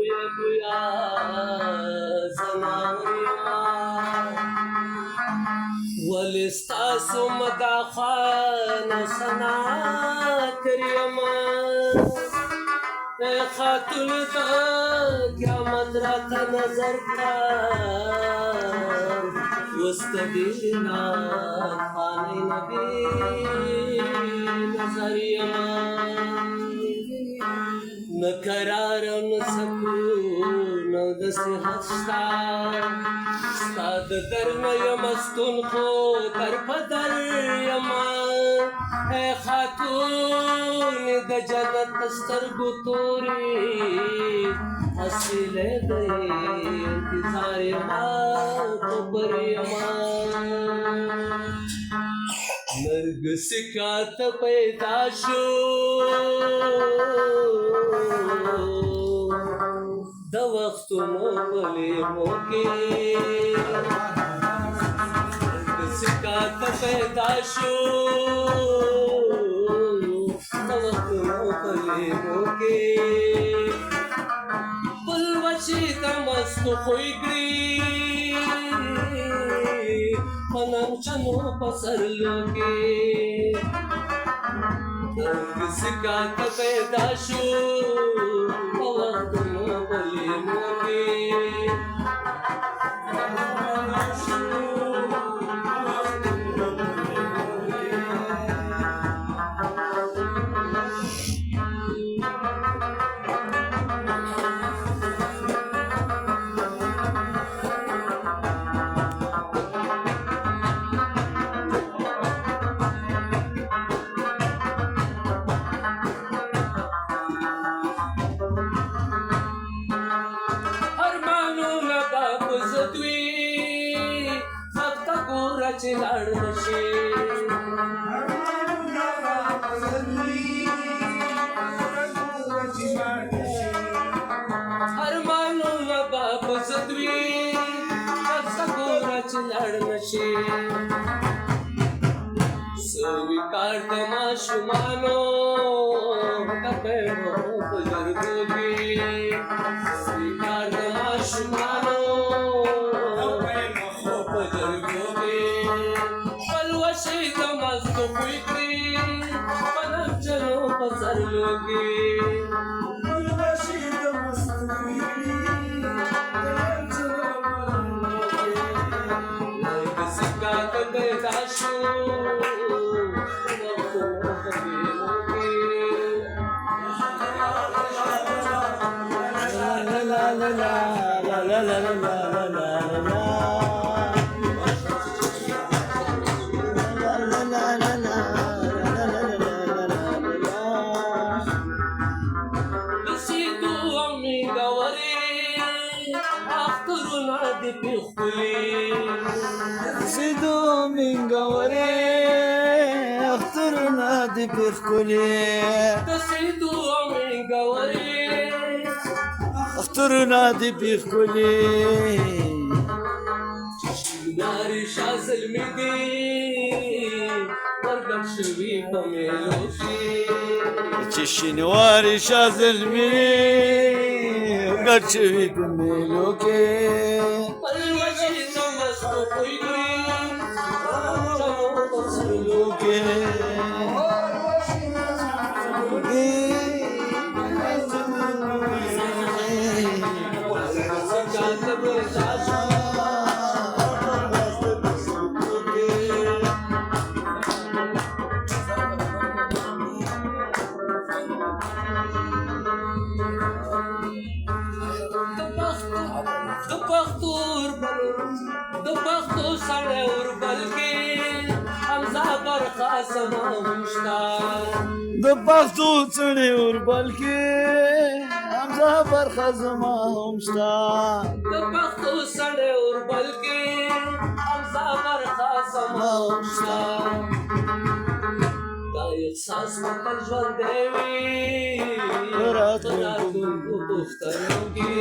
بویا بویا زناوریا ولستاسو مداخان سنا کریما خاتون دا قیامت راتا نظر کن وستدینا خانه نبی نظریا نقرار نسکون دصیحت شتا ستاد درن یمستون خو در پدر یما اے خاتون د جنت سترګو توري حسیلې دې انتظار یما خبر یما نرګس کات پیدا شو د وختونو بلې موکې نرګس کات پیدا شو د وختونو بلې موکې بل وچې د مستو خوی کړي پنمچنو پسرلو کې نرګس کات پیدا شو د وختونو بلې موکې چې لاړ نشي ارمانونه به بزد وي هڅه ګوره چې لاړ نشي سوي کار د ماشومانو کپې مو بزرګو دي سوي کار د ماشومانو پسرلوگی الوشید مستوی نرگس کات پیدا شو لا لا لا لا لا لا لا سیدو منگوری اخترنا دی پخکولی سیدو منگوری اخترنا دی پخکولی چشمداری شاه ظلمی دی ورگم شوی پمیلوشی چشنواری شاه ظلمی ورگم شوی پمیلوکی د پښتو سره اور بلکې حمزه برخه سموشتا د پښتو سره اور بلکې حمزه برخه سموشتا د پښتو سره اور بلکې حمزه برخه سموشتا دا احساس مکل ژوند دی راتلونکو پښتنو کې